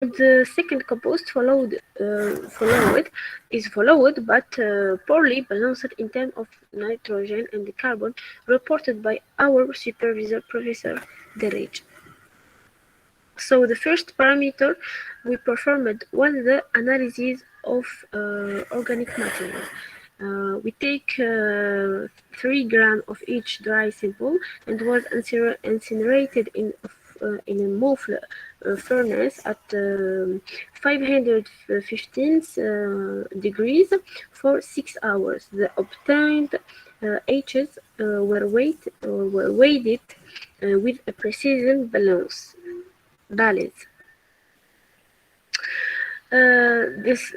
The second compost followed, but poorly balanced in terms of nitrogen and carbon, reported by our supervisor, Professor Derage. So the first parameter we performed was the analysis of organic material. We take 3 grams of each dry sample and was incinerated in a muffle furnace at 515 degrees for 6 hours. The obtained H's were weighed with a precision balance. This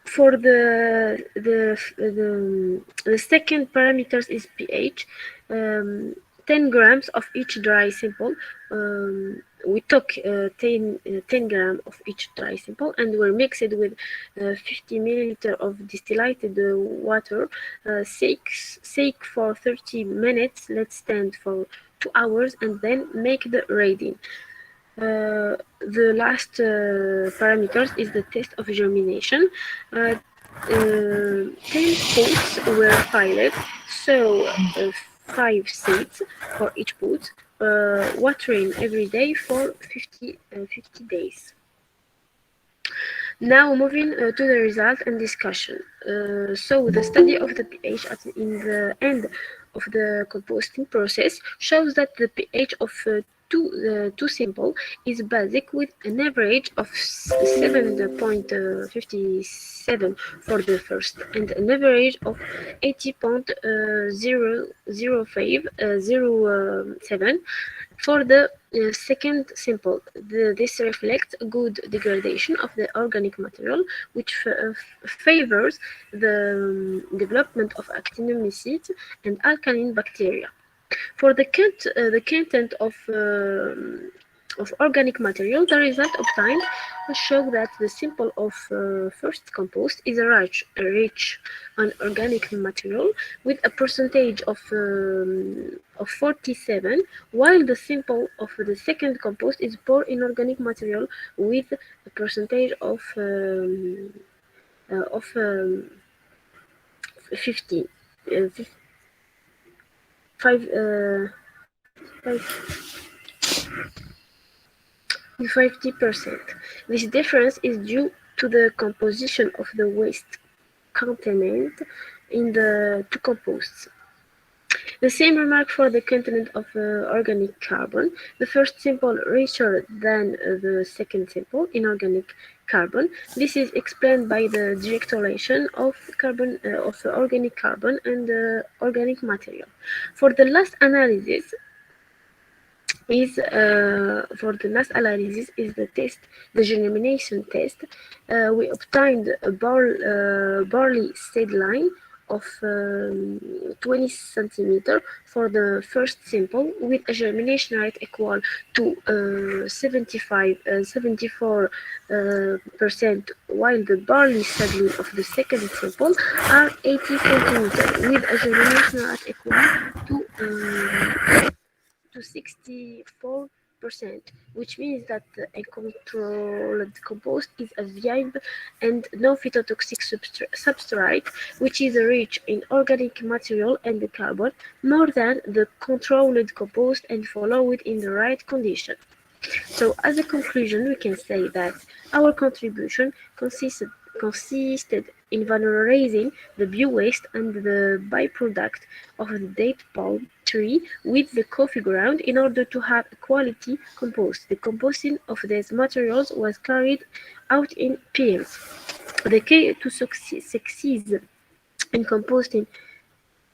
for the second parameters is pH. 10 grams of each dry sample. We took 10 grams of each dry sample and were mixed with 50 milliliters of distilled water. Shake for 30 minutes. Let's stand for 2 hours and then make the reading. The last parameters is the test of germination. 10 pots were piled, so 5 seeds for each pot, watering every day for 50 days. Now moving to the result and discussion. So the study of the pH in the end of the composting process shows that the pH of two sample is basic with an average of 7.57 for the first and an average of 80.00507 for the second sample. This reflects good degradation of the organic material, which favors the development of actinomycetes and alkaline bacteria. For the content of organic material, the result obtained show that the sample of first compost is rich on organic material with a percentage of 47, while the sample of the second compost is poor in organic material with a percentage of 15. 50%. This difference is due to the composition of the waste contained in the two composts. The same remark for the content of organic carbon. The first sample richer than the second sample in organic carbon. This is explained by the direct relation of organic carbon and organic material. For the last analysis, is the germination test. We obtained a barley seed line of 20 centimeter for the first sample with a germination rate equal to 74%, while the barley seedling of the second sample are 80 centimeter with a germination rate equal to 64%, which means that a controlled compost is a viable and non-phytotoxic substrate, which is rich in organic material and carbon more than the controlled compost and followed in the right condition. So, as a conclusion, we can say that our contribution consisted in valorizing the bio-waste and the byproduct of the date palm tree with the coffee ground in order to have a quality compost. The composting of these materials was carried out in pairs. The key to succeed in composting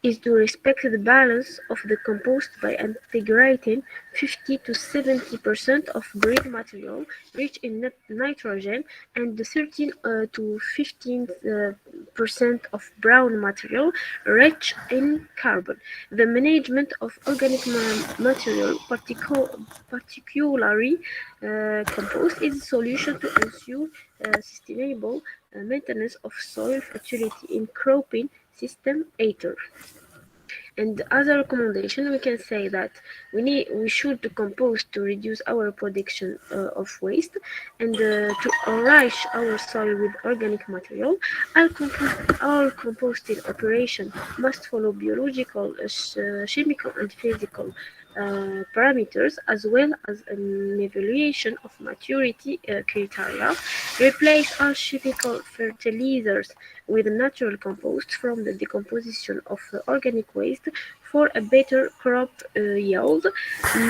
is to respect the balance of the compost by integrating 50 to 70% of green material rich in nitrogen and 13 to 15% of brown material rich in carbon. The management of organic material, particularly compost, is a solution to ensure sustainable maintenance of soil fertility in cropping system either. And as a recommendation, we can say that we should compost to reduce our production of waste and to enrich our soil with organic material. All composting operation must follow biological, chemical, and physical parameters as well as an evaluation of maturity criteria. Replace all chemical fertilizers with natural compost from the decomposition of organic waste for a better crop yield,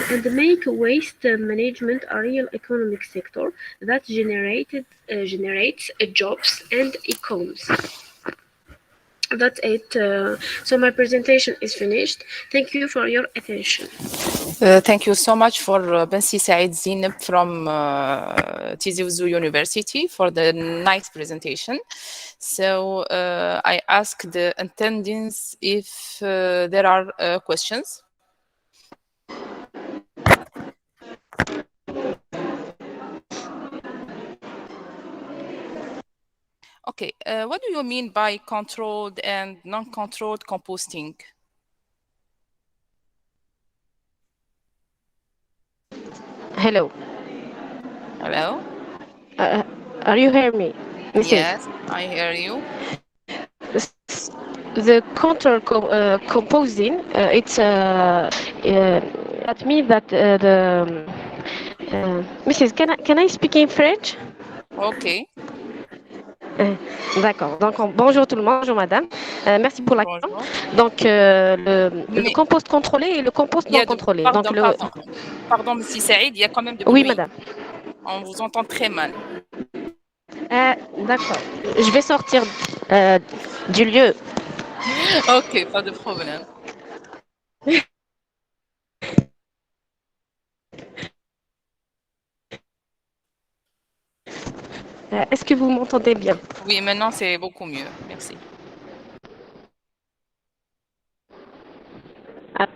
and make waste management a real economic sector that generates jobs and economies. That's it. So my presentation is finished. Thank you for your attention. Thank you so much for Bensi Said Zineb from Tizi Ouzou University for the nice presentation. So I ask the attendants if there are questions. Okay, what do you mean by controlled and non-controlled composting? Hello. Hello? Uh, are you hearing me, Mrs.? Yes, I hear you. The control composing, it's that means that Mrs. Can I speak in French? Okay. D'accord. Donc bonjour tout le monde, bonjour madame. Merci pour la question. Bonjour. Donc le Mais compost contrôlé et le compost il y non a de... contrôlé. Donc Pardon, Monsieur Saïd, il y a quand même de oui bruit. madame. On vous entend très mal. D'accord. Je vais sortir du lieu. Ok, pas de problème. Est-ce que vous m'entendez bien? Oui, maintenant c'est beaucoup mieux. Merci. Ah.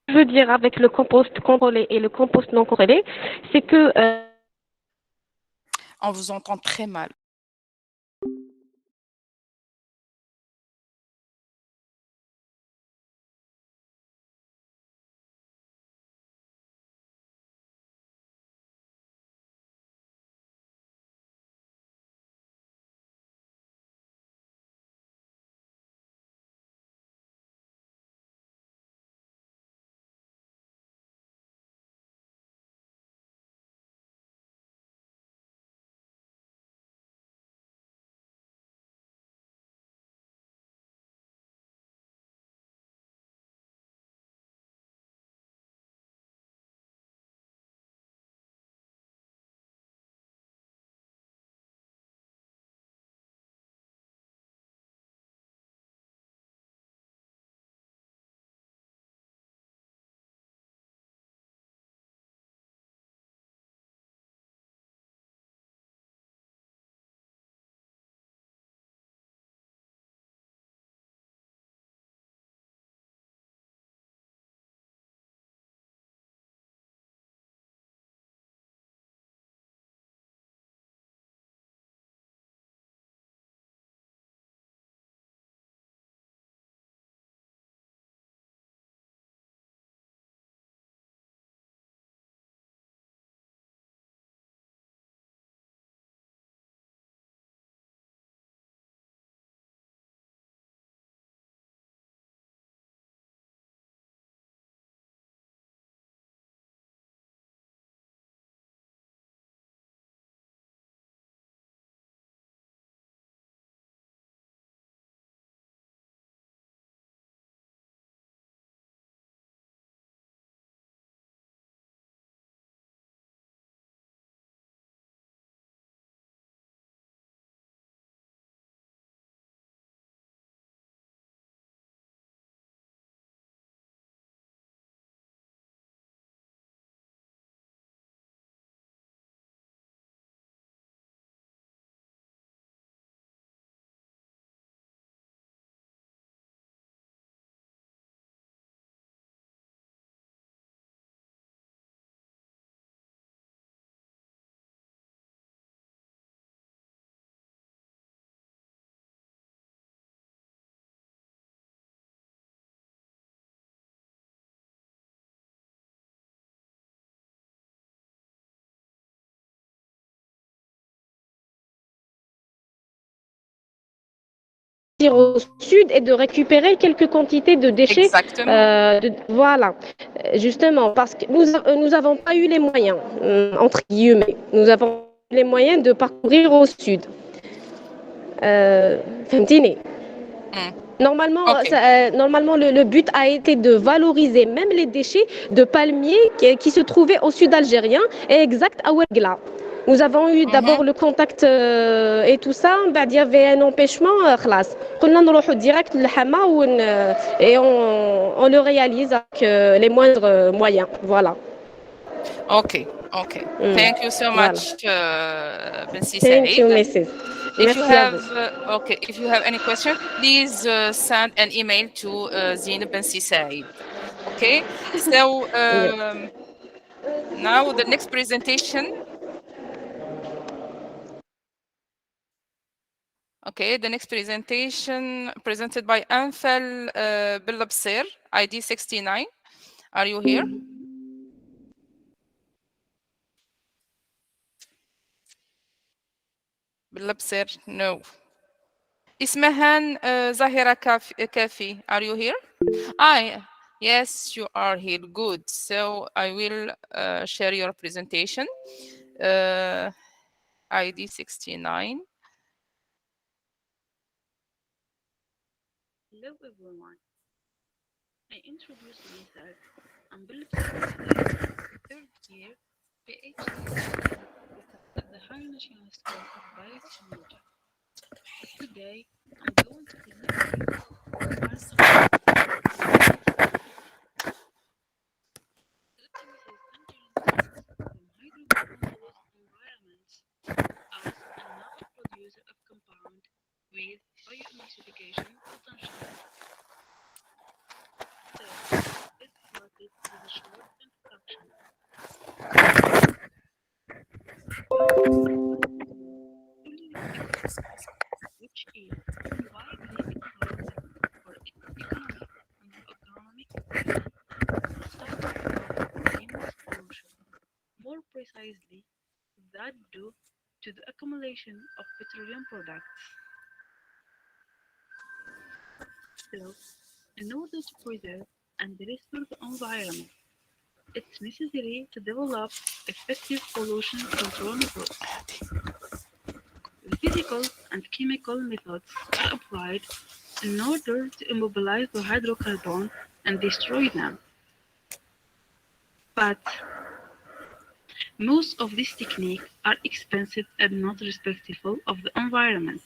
Je veux dire avec le compost contrôlé et le compost non contrôlé, c'est que On vous entend très mal. au sud et de récupérer quelques quantités de déchets. Exactement. Voilà, justement, parce que nous n'avons pas eu les moyens, entre guillemets, nous avons eu les moyens de parcourir au sud. Fahmtini. Normalement, Ok. normalement le but a été de valoriser même les déchets de palmiers qui se trouvaient au sud algérien et exact à Ouegla. Nous avons eu d'abord le contact et tout ça, il y avait un empêchement, خلاص. قلنا نروحوا direct للحما et on le réalise avec les moindres moyens. Voilà. Okay, okay. Thank you so Voilà. much, Bensi Thank you, Said. Mrs. If you Merci à have vous. okay, if you have any question, please send an email to Zine Bensi Said. Okay, so now the next presentation. Okay, the next presentation presented by Anfal Billabsir, ID 69. Are you here? Billabsir, no. Ismahan Zahira Kafi, are you here? Yes, you are here. Good. So I will share your presentation. ID 69. Hello everyone. I introduce myself. I'm Biotechnology, third year PhD student at the Higher National School of Biotechnology. Today, I'm going to present to you part of my optimize and from hydrocarbon-based environments as another producer of compound with bioemulsification potential. So, let's start it with a short introduction. Polyphony, which is widely utilized for economic and agronomic purposes, starting from minerals pollution, more precisely that due to the accumulation of petroleum products. So, in order to preserve and restore the environment, it's necessary to develop effective pollution control methods. The physical and chemical methods are applied in order to immobilize the hydrocarbon and destroy them. But most of these techniques are expensive and not respectful of the environment.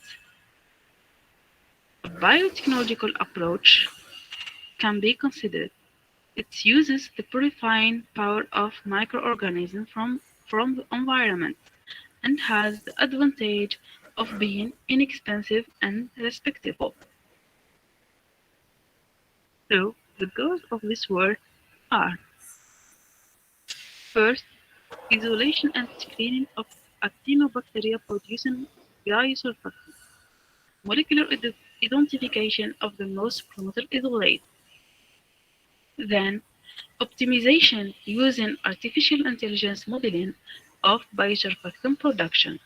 A biotechnological approach can be considered. It uses the purifying power of microorganisms from the environment and has the advantage of being inexpensive and respectable. So, the goals of this work are: first, isolation and screening of actinobacteria producing biosurfactants, molecular identification of the most promoter isolate, then optimization using artificial intelligence modeling of biosurfactant production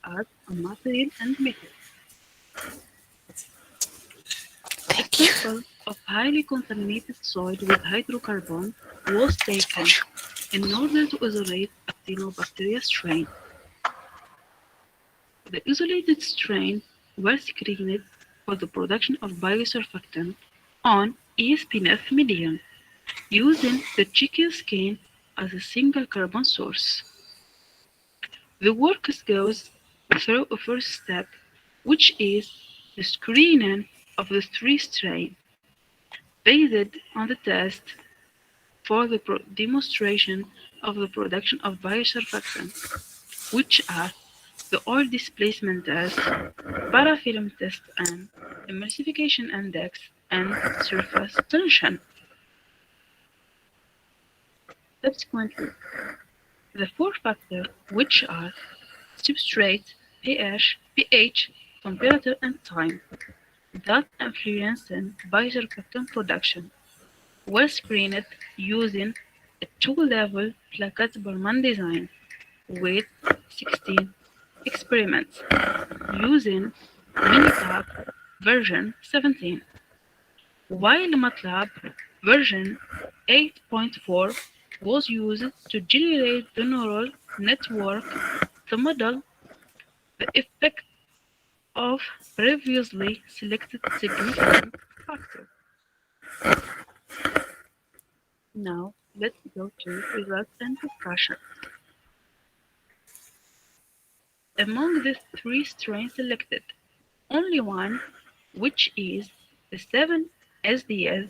as a material and method. A sample of highly contaminated soil with hydrocarbon was taken in order to isolate actinobacteria strain. The isolated strain were screened for the production of biosurfactant on ESPNF medium using the chicken skin as a single carbon source. The work goes through a first step, which is the screening of the three strains based on the test for the demonstration of the production of biosurfactants, which are the oil displacement test, parafilm test, and emulsification index and surface tension. Subsequently, the four factors, which are substrate, pH, temperature, and time, that influence biosurfactant production, were screened using a two-level plaquette Bowman design with 16 experiments using Minitab version 17, while MATLAB version 8.4 was used to generate the neural network to model the effect of previously selected significant factors. Now, let's go to results and discussion. Among the three strains selected, only one, which is the 7SDS,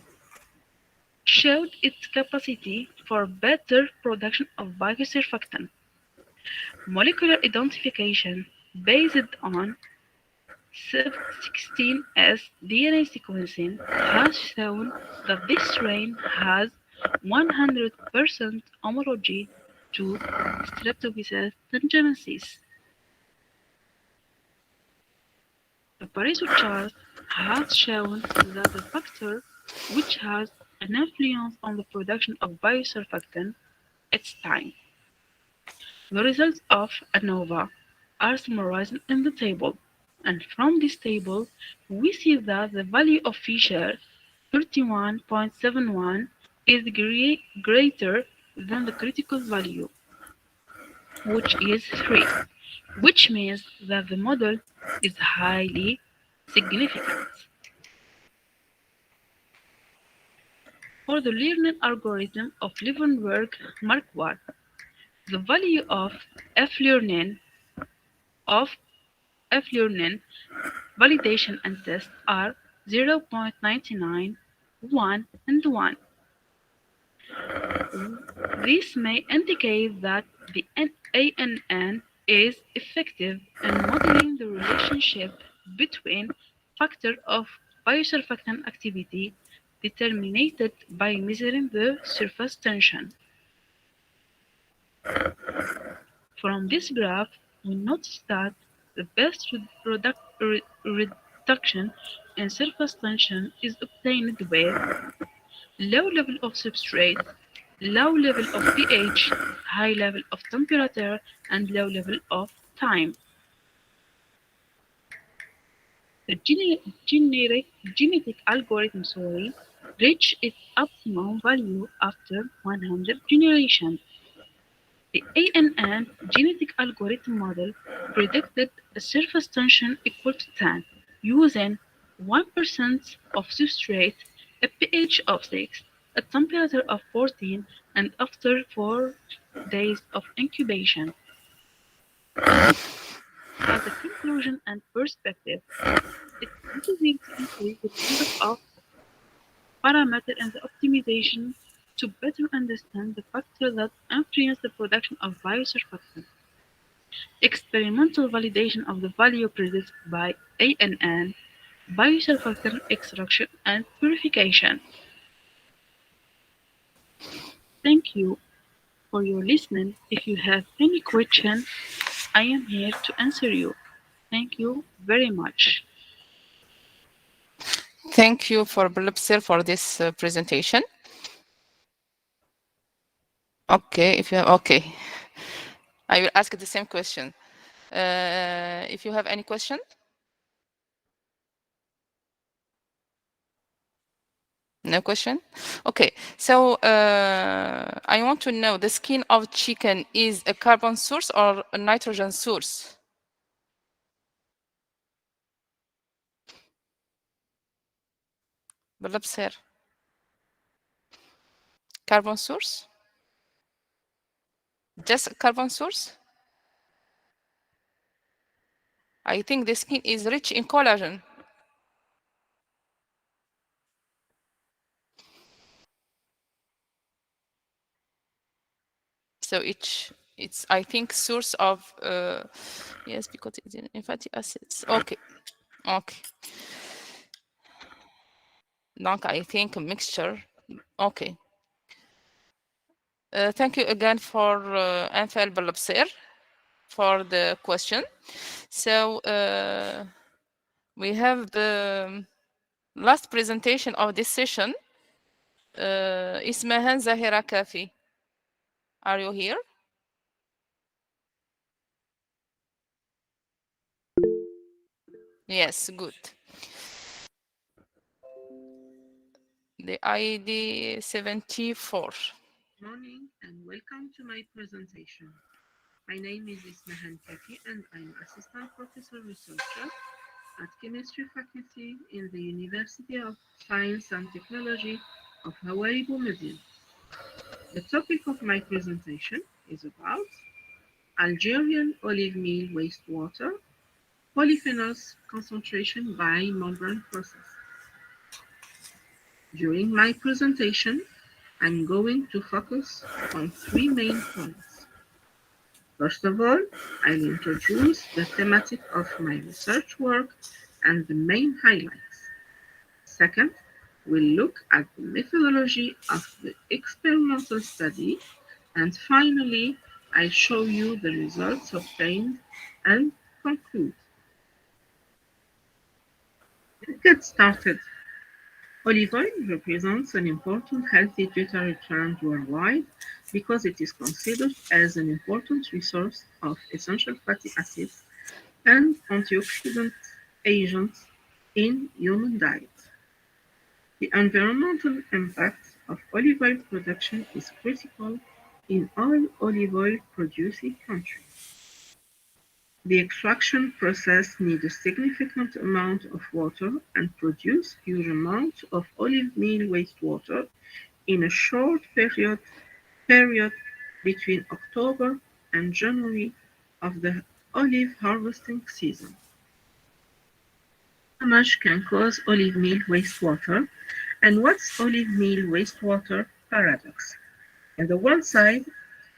showed its capacity for better production of biosurfactant. Molecular identification based on 16S DNA sequencing has shown that this strain has 100% homology to Streptococcus thanatogensis. The Pareto chart has shown that the factor which has an influence on the production of biosurfactant its time. The results of ANOVA are summarized in the table, and from this table we see that the value of Fisher 31.71 is greater than the critical value, which is 3, which means that the model is highly significant. For the learning algorithm of Leeuwenberg-Marquardt, the value of F-learning validation and test are 0.99, 1, and 1. This may indicate that the ANN is effective in modeling the relationship between factor of biosurfactant activity determined by measuring the surface tension. From this graph, we notice that the best reduction in surface tension is obtained with low level of substrate, low level of pH, high level of temperature, and low level of time. The genetic algorithm reached its optimum value after 100 generations. The ANN genetic algorithm model predicted a surface tension equal to 10 using 1% of substrate, a pH of 6, a temperature of 14, and after 4 days of incubation. As a conclusion and perspective, it's necessary to increase the number of parameters in the optimization to better understand the factors that influence the production of biosurfactant. Experimental validation of the value predicted by ANN, biosurfactant extraction and purification. Thank you for your listening. If you have any question, I am here to answer you. Thank you very much. Thank you for Biopsir for this presentation. Okay, okay. I will ask the same question. If you have any question? No question? Okay, so I want to know, the skin of chicken is a carbon source or a nitrogen source? Biopsir. Carbon source? Just a carbon source? I think the skin is rich in collagen. So it's I think source of yes, because it's in fatty acids. Okay. Donc I think a mixture. Okay. Thank you again for Anfal Biopsir for the question. So we have the last presentation of this session. Ismahan Zahira Kafi. Are you here? Yes, good. The ID 74. Morning and welcome to my presentation. My name is Ismahan Kaki and I'm Assistant Professor Researcher at Chemistry Faculty in the University of Science and Technology of Hawaii Boumediene. The topic of my presentation is about Algerian olive meal wastewater, polyphenols concentration by membrane process. During my presentation, I'm going to focus on three main points. First of all, I'll introduce the thematic of my research work and the main highlights. Second, we'll look at the methodology of the experimental study. And finally, I'll show you the results obtained and conclude. Let's get started. Olive oil represents an important healthy dietary trend worldwide because it is considered as an important resource of essential fatty acids and antioxidant agents in human diet. The environmental impact of olive oil production is critical in all olive oil producing countries. The extraction process needs a significant amount of water and produce huge amounts of olive meal wastewater in a short period between October and January of the olive harvesting season. Damage can cause olive meal wastewater. And what's olive meal wastewater paradox? On the one side,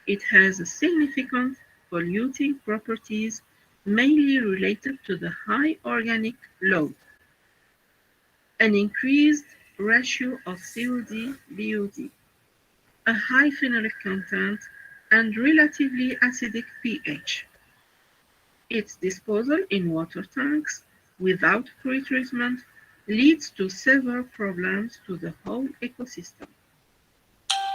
it has a significant polluting properties mainly related to the high organic load, an increased ratio of COD/BOD, a high phenolic content, and relatively acidic pH. Its disposal in water tanks without pre-treatment leads to severe problems to the whole ecosystem.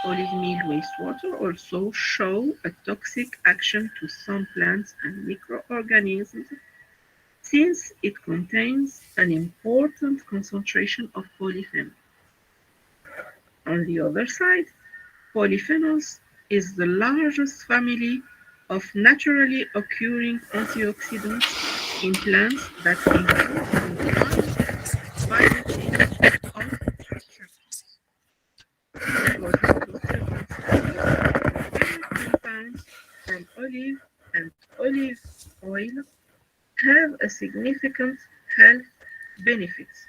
Olive meal wastewater also show a toxic action to some plants and microorganisms since it contains an important concentration of polyphenols. On the other side, polyphenols is the largest family of naturally occurring antioxidants in plants that improve the biology of structures. Exposure to certain species, compounds from olive and olive oil have a significant health benefits.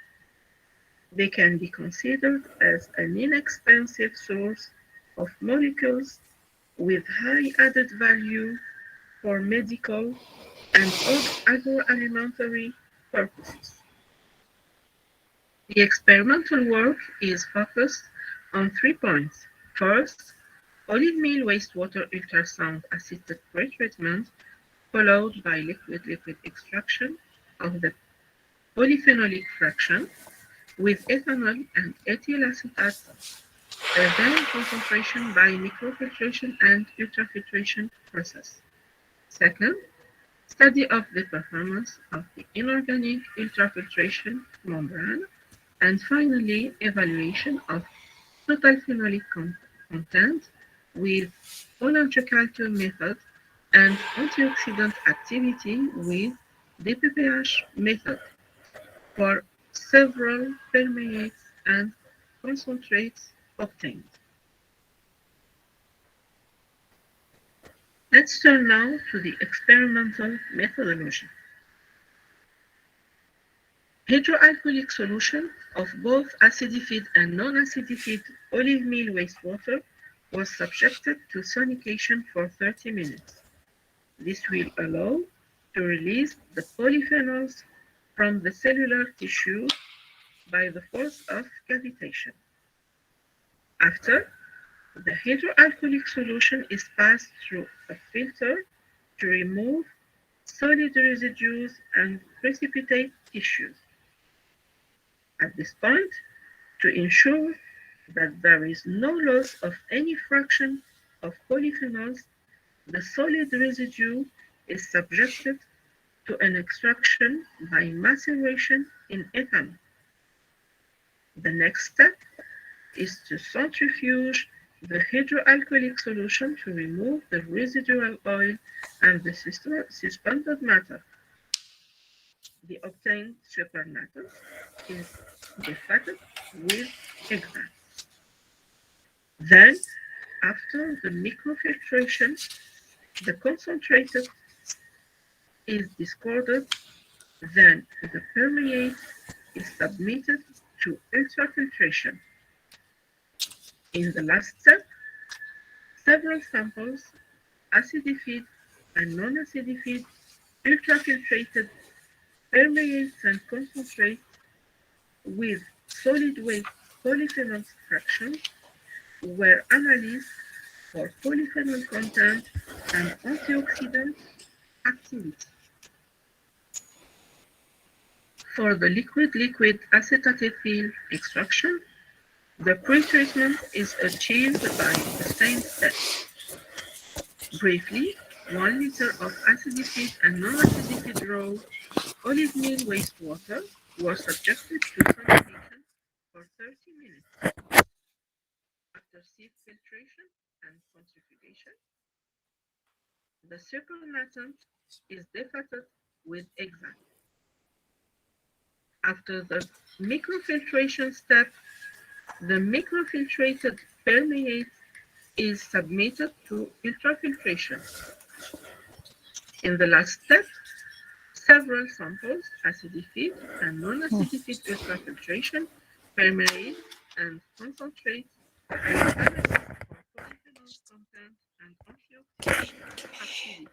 They can be considered as an inexpensive source of molecules with high added value for medical and agroalimentary purposes. The experimental work is focused on 3 points. First, olive meal wastewater ultrasound assisted pretreatment followed by liquid-liquid extraction of the polyphenolic fraction with ethanol and ethyl acetate, then concentration by microfiltration and ultrafiltration process. Second, study of the performance of the inorganic ultrafiltration membrane, and finally, evaluation of total phenolic content with Pohlenz-Kalter method and antioxidant activity with DPPH method for several permeates and concentrates obtained. Let's turn now to the experimental methodology. Hydroalcoholic solution of both acidified and non-acidified olive meal wastewater was subjected to sonication for 30 minutes. This will allow to release the polyphenols from the cellular tissue by the force of cavitation. After, the hydroalcoholic solution is passed through a filter to remove solid residues and precipitate tissues. At this point, to ensure that there is no loss of any fraction of polyphenols, the solid residue is subjected to an extraction by maceration in ethanol. The next step is to centrifuge the hydroalcoholic solution to remove the residual oil and the suspended matter. The obtained supernatant is defatted with extracts. Then, after the microfiltration, the concentrated is discarded. Then the permeate is submitted to ultrafiltration. In the last step, several samples, acidified and non-acidified, ultrafiltrated permeates and concentrates with solid waste polyphenol fractions were analyzed for polyphenol content and antioxidant activity. For the liquid-liquid acetate extraction, the pretreatment is achieved by the same steps. Briefly, 1 liter of acidified and non-acidified raw olive meal wastewater was subjected to fermentation for 30 minutes. After sieve filtration and centrifugation, the supernatant is defatted with extract. After the microfiltration step, the microfiltrated permeate is submitted to ultrafiltration. In the last step, several samples, acidified and non-acidified ultrafiltration, permeate, and concentrate were analyzed for polyphenol content and antioxidant activity.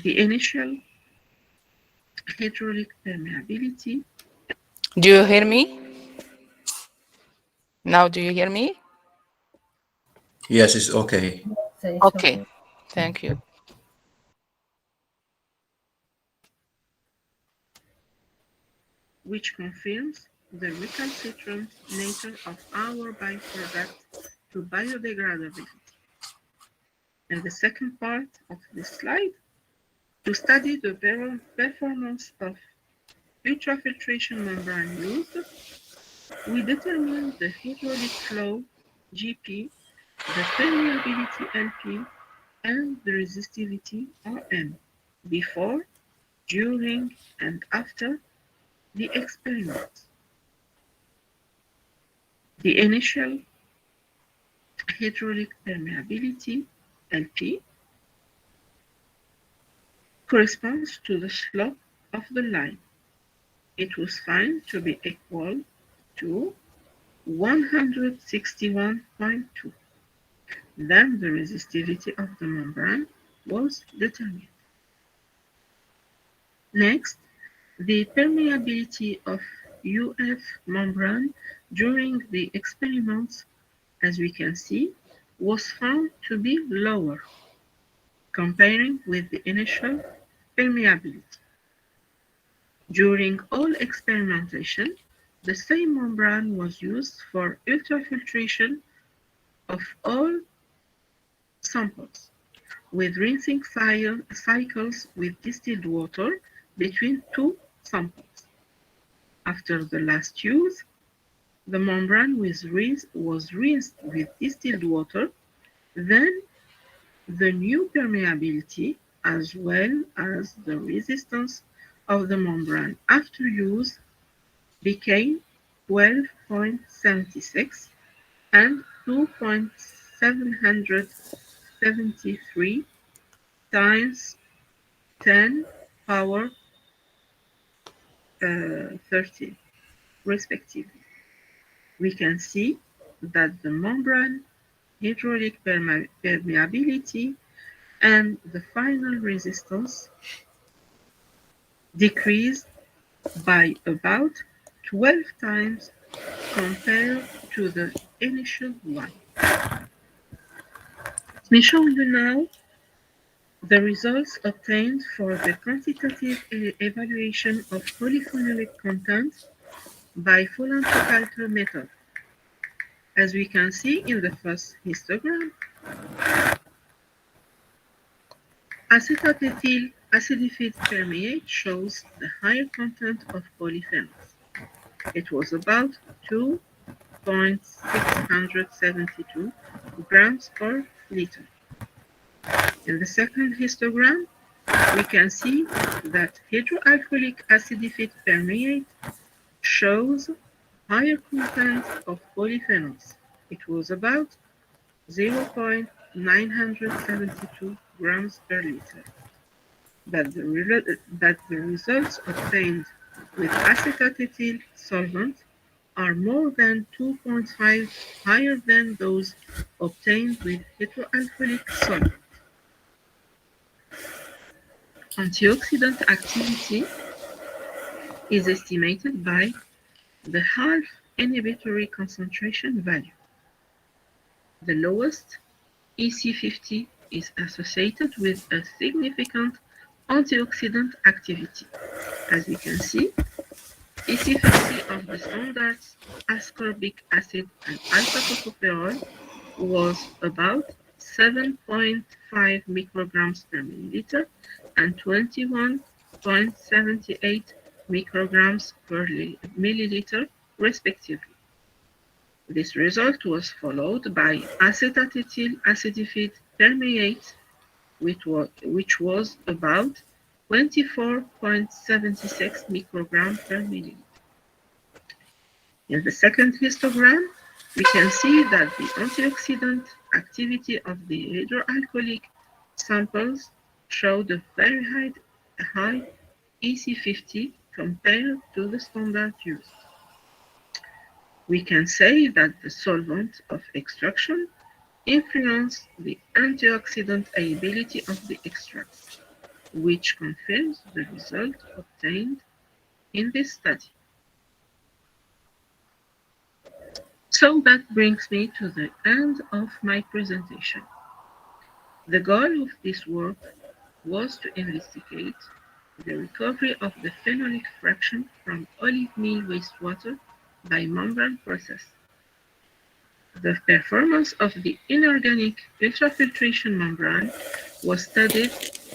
The initial hydraulic permeability. Do you hear me? Now, do you hear me? Yes, it's okay. Okay, thank you. Which confirms the recalcitrant nature of our byproduct to biodegradability. In the second part of this slide, to study the performance of ultrafiltration membrane used, we determine the hydraulic flow, GP, the permeability, LP, and the resistivity Rn before, during, and after the experiment. The initial hydraulic permeability, LP, corresponds to the slope of the line. It was found to be equal to 161.2. Then the resistivity of the membrane was determined. Next, the permeability of UF membrane during the experiments, as we can see, was found to be lower comparing with the initial permeability. During all experimentation, the same membrane was used for ultrafiltration of all samples, with rinsing cycles with distilled water between two samples. After the last use, the membrane was rinsed with distilled water, then the new permeability as well as the resistance of the membrane after use became 12.76 and 2.773 times 10 power 13, respectively. We can see that the membrane hydraulic permeability and the final resistance decreased by about 12 times compared to the initial one. Let me show you now the results obtained for the quantitative evaluation of polyphenolic content by full anticulture method. As we can see in the first histogram, acetate acidified permeate shows the higher content of polyphenols. It was about 2.672 grams per liter. In the second histogram, we can see that hydroalcoholic acidified permeate shows higher content of polyphenols. It was about 0.972 grams per liter. But the results obtained with acetate solvent are more than 2.5 higher than those obtained with hydroalcoholic solvent. Antioxidant activity is estimated by the half inhibitory concentration value. The lowest, EC50, is associated with a significant antioxidant activity. As we can see, EC50 of the standards ascorbic acid and alpha-tocopherol was about 7.5 micrograms per milliliter and 21.78 micrograms per milliliter, respectively. This result was followed by acetate acidified permeate, which was about 24.76 micrograms per milliliter. In the second histogram, we can see that the antioxidant activity of the hydroalcoholic samples showed a very high EC50 compared to the standard used. We can say that the solvent of extraction influenced the antioxidant ability of the extract, which confirms the result obtained in this study. So that brings me to the end of my presentation. The goal of this work was to investigate the recovery of the phenolic fraction from olive meal wastewater by membrane process. The performance of the inorganic ultrafiltration membrane was studied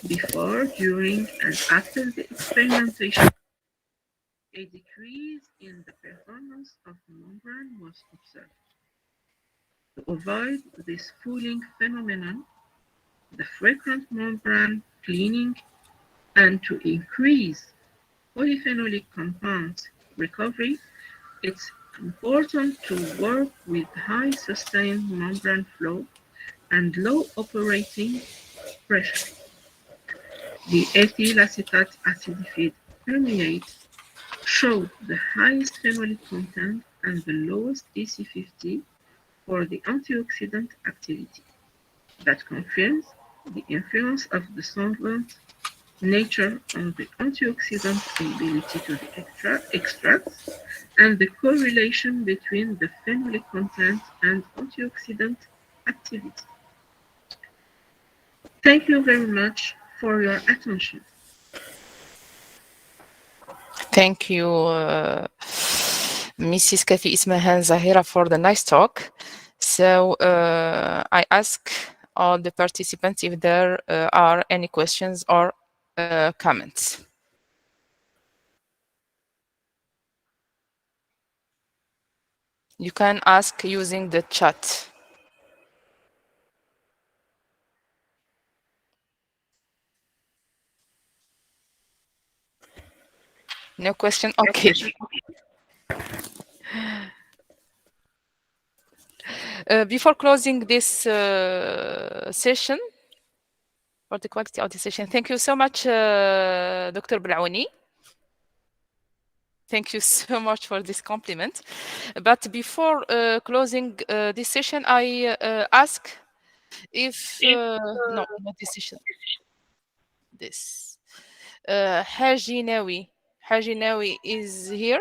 before, during, and after the experimentation. A decrease in the performance of the membrane was observed. To avoid this fouling phenomenon, the frequent membrane cleaning, and to increase polyphenolic compounds recovery, it's important to work with high sustained membrane flow and low operating pressure. The ethyl acetate acidified permeate showed the highest phenolic content and the lowest DC50 for the antioxidant activity. That confirms the influence of the solvent nature on the antioxidant ability to the extracts and the correlation between the phenolic content and antioxidant activity. Thank you very much for your attention. Thank you, Mrs. Kathy Ismahan Zahira, for the nice talk. So I ask all the participants if there are any questions or comments. You can ask using the chat. No question? Okay. Before closing this session, for the quality of the session, thank you so much, Dr. Blaouni. Thank you so much for this compliment. But before closing this session, I ask if, no, not this session, this. Haji Nawi is here?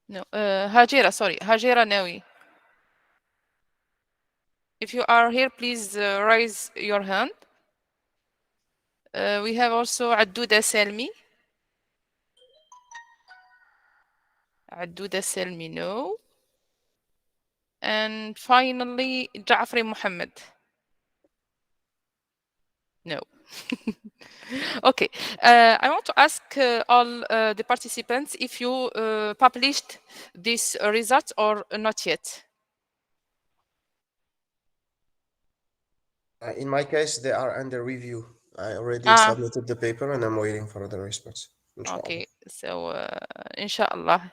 No, Hajira, sorry, Hajira Nawi. If you are here, please raise your hand. We have also Addouda Selmi. Addouda Selmi, no. And finally, Jafri Muhammad. No. Okay. I want to ask all the participants if you published these results or not yet. In my case, they are under review. I already submitted the paper and I'm waiting for the response. Inshallah. Okay, so inshallah.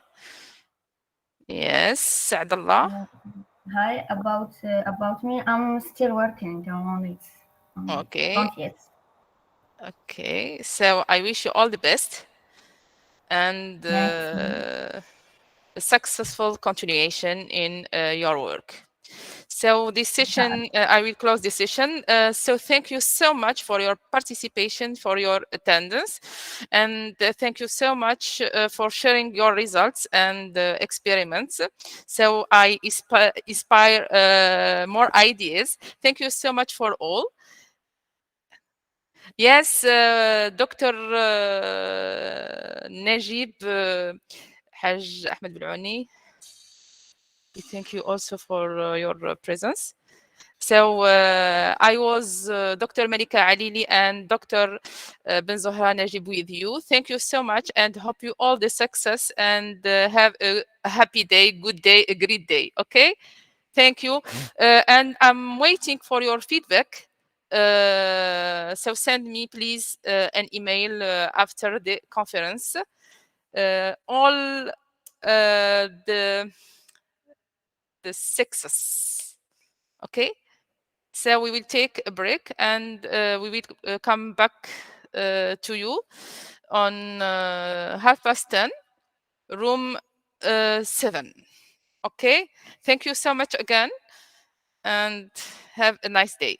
Yes, Saadallah. Hi, about me, I'm still working on it. Okay. Not yet. Okay, so I wish you all the best and a successful continuation in your work. So this session, I will close this session. So thank you so much for your participation, for your attendance, and thank you so much for sharing your results and experiments. So I inspire more ideas. Thank you so much for all. Yes, Dr. Najib Haj Ahmed Bilouni, we thank you also for your presence. So I was Dr. Malika Alili and Dr. Ben Zohra Najib with you. Thank you so much and hope you all the success and have a happy day, good day, a great day. Okay? Thank you. And I'm waiting for your feedback. So send me please an email after the conference. All the success. Okay, so we will take a break and we will come back to you on 10:30, room 7. Okay, thank you so much again and have a nice day.